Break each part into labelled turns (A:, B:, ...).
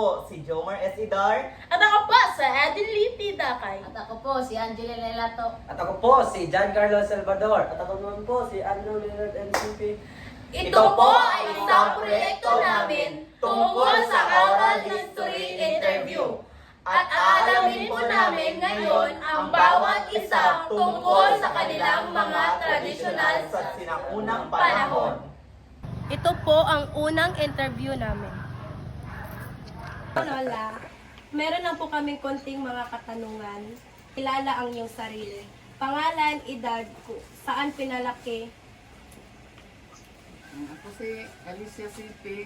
A: po si Jomar S. Idar.
B: At ako po sa Adeliti Dakay.
C: At ako po, si Angela Lelato.
D: At ako po, si Giancarlo Salvador.
E: At ako naman po, si Andrew Leonard MCP.
B: Ito po ay isang proyekto namin tungkol sa oral history interview. At aalamin po namin ngayon ang bawat isa tungkol sa kanilang mga tradisyonal
A: sa sinaunang panahon.
F: Ito po ang unang interview namin. Lola, meron lang po kaming konting mga katanungan. Kilala ang iyong sarili. Pangalan, edad, saan pinalaki?
G: Ako si Alicia City,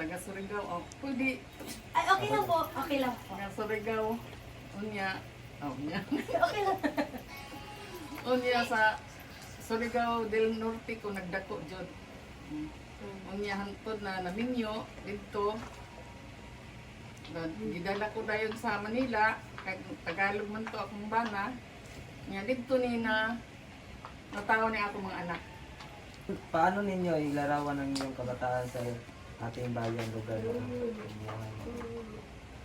G: taga Surigao. Oh, pwede,
F: Ay, okay lang po. Okay lang po.
G: taga Surigao. Unya,
F: Okay lang.
G: unya sa Surigao del Norte ko nagdako jud. Unya hantod na naminyo dito. Gidala ko dayon sa Manila, kay Tagalog man to akong bana. Nya dito ni na natawo ni ako mga anak.
D: Paano ninyo ilarawan ang inyong kabataan sa ating bayan lugar na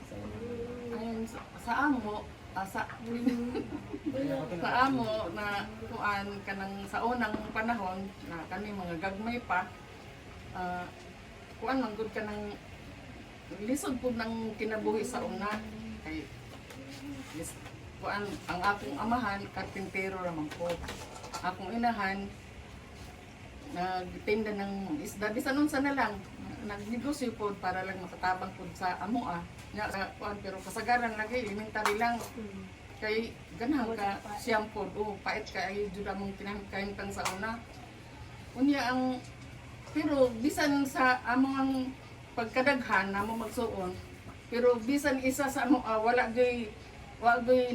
D: sa
G: Ayun, sa amo, sa amo na kuan kanang sa unang panahon na kami mga gagmay pa, kuan man gud kanang lisod po ng kinabuhi sa una kay kuan ang akong amahan karpintero raman ko, akong inahan nagtinda ng isda bisan unsa na lang, nagnegosyo po para lang makatabang po sa amoa nga kuan, pero kasagaran lagi elementary lang kay ganahan ka siyam po pait ka ay jud among kinahanglan sa una unya ang pero bisan sa among pagkadaghan namo magsuon pero bisan isa sa amo wala gay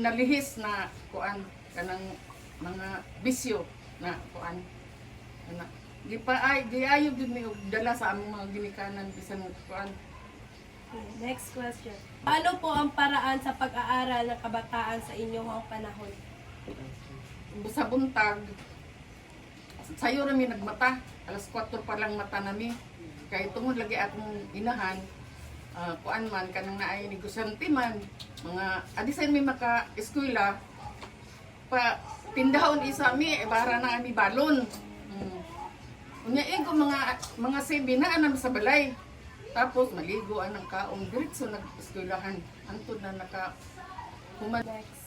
G: nalihis na kuan kanang mga bisyo na kuan ana giayog gid ni dala sa among mga ginikanan bisan kuan.
F: Next question. Ano po ang paraan sa pag-aaral ng kabataan sa inyong mga panahon?
G: Sa buntag sayo rami nagmata alas 4 pa lang mata nami kay tungod lagi akong inahan kuan man kanang naay negosyante man mga adisan mi maka eskwela pa tindahon isa mi bara na ami balon. Unya ego mga sebi na anam sa balay. Tapos maligo anang kaong diretso nag-eskwelahan. Antod na naka human.
F: Next.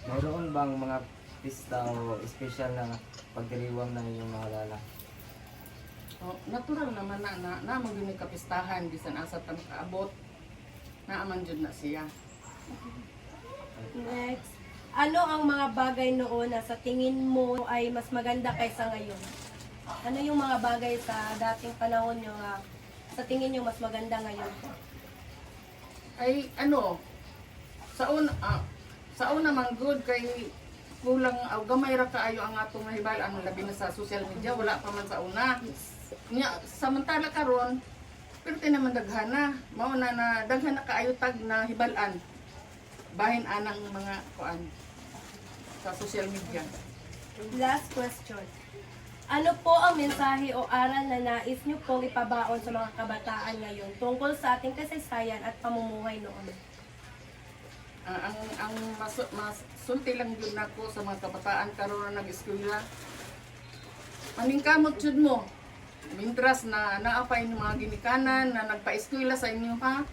D: mayroon bang mga pista o espesyal na pagdiriwang na inyong mga lala?
G: Natural naman na maging kapistahan bisan asa tang kaabot. Naaman jud na siya.
F: Next. Ano ang mga bagay noon na sa tingin mo ay mas maganda kaysa ngayon? Ano yung mga bagay sa dating panahon nyo nga sa tingin nyo mas maganda ngayon?
G: Ay ano sa una man good kay kulang gamay ra kaayo ang atong nahibal-an labi na sa social media wala pa man sa una. Nya samantala karon pero naman daghana mao na daghan na kaayo tag na hibal-an bahin anang mga kuan sa social media.
F: Last question. Ano po ang mensahe o aral na nais nyo pong ipabaon sa mga kabataan ngayon tungkol sa ating kasaysayan at pamumuhay noon?
G: Ang sulti lang yun nako sa mga kabataan karon na nag-eskwela. Maningkamot jud mo. Mintras na naapay ng mga ginikanan na nagpa-eskwela sa inyo ha.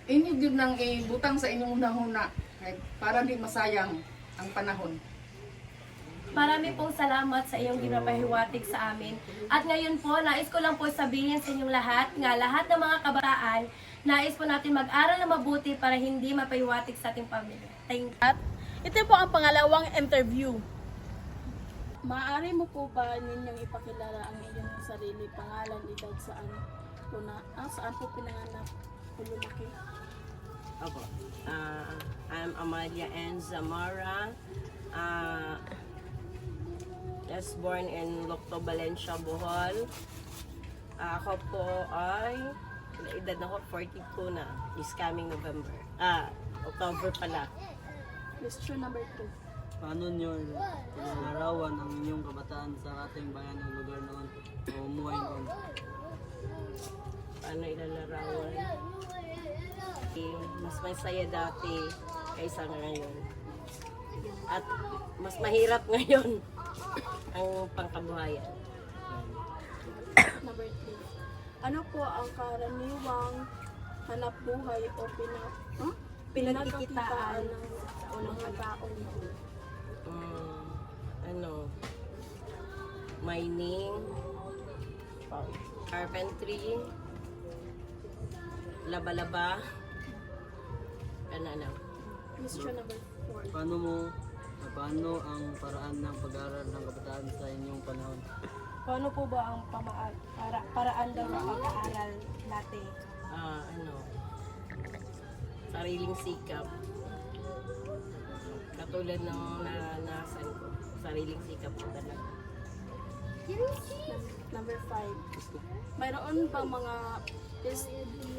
G: Inyo jud nang ibutang sa inyong hunahuna para di masayang ang panahon.
F: Marami pong salamat sa iyong ginapahiwatig sa amin. At ngayon po, nais ko lang po sabihin sa inyong lahat, nga lahat ng mga kabataan, nais po natin mag-aral na mabuti para hindi mapahiwatig sa ating pamilya. Thank you.
B: At ito po ang pangalawang interview.
H: Maaari mo po ba ninyong ipakilala ang inyong sarili, pangalan, edad, saan po pinanganak o lumaki?
I: Opo. I'm Amalia N. Zamora. Was born in Locto, Valencia, Bohol. Ako po ay, edad na ko, 42 na. This coming November. October pala.
H: Question number 2.
E: Paano nyo pinalarawan ang inyong kabataan sa ating bayan ng lugar noon o umuhay noon?
I: paano ilalarawan. Mas masaya dati kaysa ngayon. At mas mahirap ngayon ang pangkabuhayan.
H: Number 3. Ano po ang karaniwang hanap buhay o pinagkikitaan ng unang taon?
I: Mining, carpentry, laba-laba, ano.
H: Question number 4.
E: Paano ang paraan ng pag-aaral ng kabataan sa inyong panahon?
F: Paano po ba ang paraan daw ng pag-aaral natin?
I: Sariling sikap. Katulad ng naranasan ko, sariling sikap ko talaga.
H: Number 5. Mayroon bang mga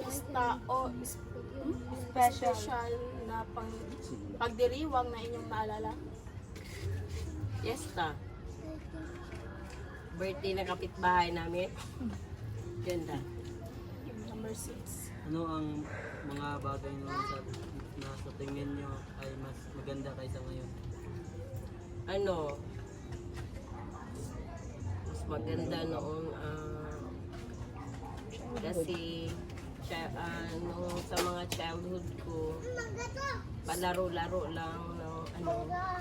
H: pista o special na pagdiriwang na inyong naalala?
I: Fiesta. Birthday ng kapitbahay namin. Ganda.
H: Number 6.
E: Ano ang mga bagay na sa tingin nyo ay mas maganda kaysa ngayon?
I: Mas maganda noon kasi nung sa mga childhood ko, palaro-laro lang,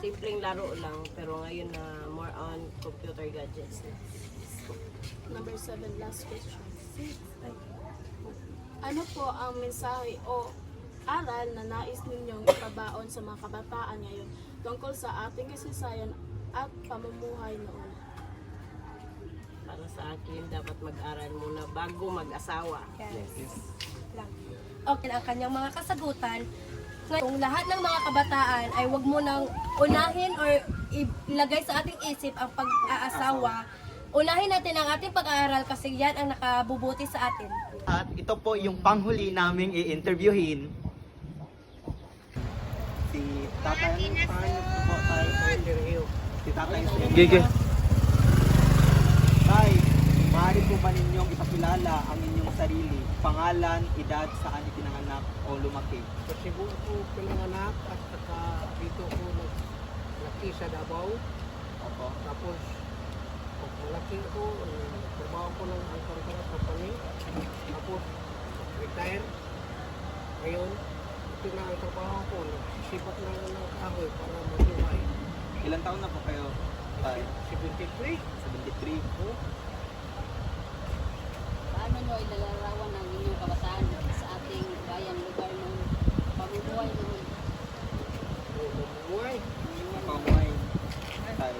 I: simpleng laro lang, pero ngayon na more on computer gadgets.
H: Number 7, last question. Ano po ang mensahe o aral na nais ninyong ipabaon sa mga kabataan ngayon tungkol sa ating kasaysayan at pamumuhay noon?
I: Para sa akin, dapat mag-aral muna bago mag-asawa.
F: Yes. Okay, ang kanyang mga kasagutan. Kung lahat ng mga kabataan ay wag mo nang unahin or ilagay sa ating isip ang pag-aasawa, unahin natin ang ating pag-aaral kasi yan ang nakabubuti sa atin.
A: At ito po yung panghuli naming i-interviewin. Si Tatay po tayo sa interview. Si Tatay
E: Gigi.
A: Tay, maaari po ba ninyong ipakilala ang inyong sarili? Pangalan, edad, saan ipinanganak o lumaki?
J: Sa Cebu ko pinanganak at saka dito ko naglaki sa Davao.
A: Opo.
J: Tapos pag malaki ko, trabaho ko ng Alcantara Company. Tapos retire. Ngayon, ito na ang trabaho ko. Nagsisipat na ng kahoy para matuway.
A: Ilan taon na po kayo? Tay?
J: 73.
A: 73.
C: Paano nyo ilalarawan ang inyong kabataan sa ating bayan, lugar noon, pamumuhay noon?
J: Mabuhay.
A: Pamay. Tay,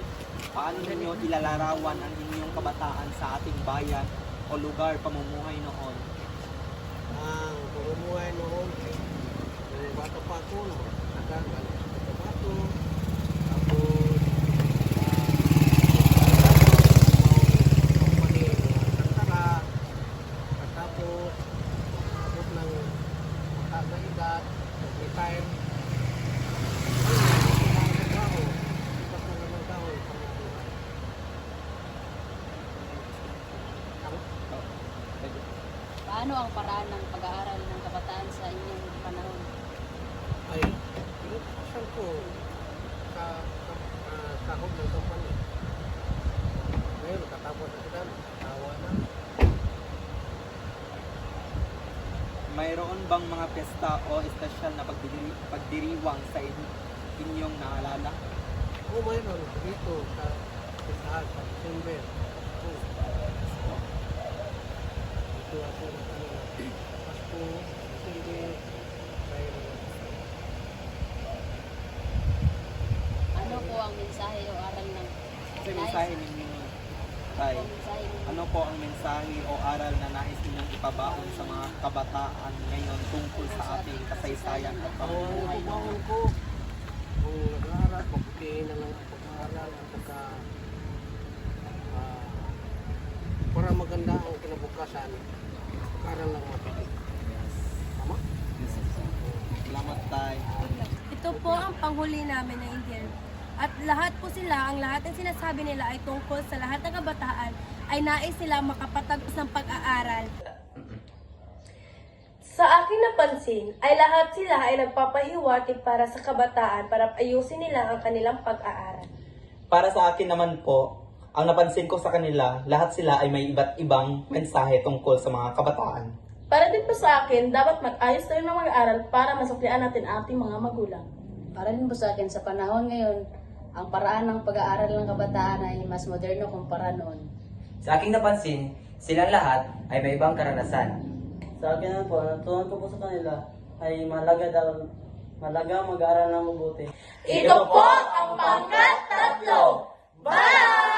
A: paano ninyo ilalarawan ang inyong kabataan sa ating bayan o lugar pamumuhay noon?
J: Ang pamumuhay noon ay yung bata pa ako, nagagal sa tomato. Tapos company Alcantara. Tapos abot ng mataga-edad, retire.
C: Paano ang paraan ng pag-aaral ng kabataan sa inyong panahon?
J: Ay, pinagpasan ko sa sahod ng company. Ngayon, katapos na sila, tawa na.
A: Mayroon bang mga pesta o espesyal na pagdiriwang sa inyong naalala?
J: Oo, mayroon dito sa Pisahan, sa December. Dito ako Pasko, December, mayroon.
C: Ano po ang mensahe o aral ng
A: Sa mensahe ninyo, Tay,
C: mensahe ninyo?
A: ano po ang mensahe o aral na nais ninyong ipabaon sa mga kabataan ngayon tungkol sa ating kasaysayan at
J: Ang
A: pamumuhay
J: trabaho
A: noon?
J: ko, kung nag-aaral, mabutiin na lang ang pag-aaral at saka para maganda ang kinabukasan, pag-aaral lang mabuti. Tama?
A: Salamat, Tay.
F: Ito po ang panghuli namin na interview. At lahat po sila, ang lahat ng sinasabi nila ay tungkol sa lahat ng kabataan ay nais sila makapatapos ng pag-aaral. Sa aking napansin ay lahat sila ay nagpapahiwatig para sa kabataan para ayusin nila ang kanilang pag-aaral.
A: Para sa akin naman po, ang napansin ko sa kanila, lahat sila ay may iba't ibang mensahe tungkol sa mga kabataan.
H: Para din po sa akin, dapat mag-ayos tayo ng mag-aaral para masuklian natin ang ating mga magulang.
C: Para din po sa akin, sa panahon ngayon, ang paraan ng pag-aaral ng kabataan ay mas moderno kumpara noon.
D: Sa aking napansin, silang lahat ay may ibang karanasan.
E: Sa akin naman po, natutunan ko po sa kanila ay malaga mag-aaral ng mabuti.
B: Ito po ang pangkat 3. Bye!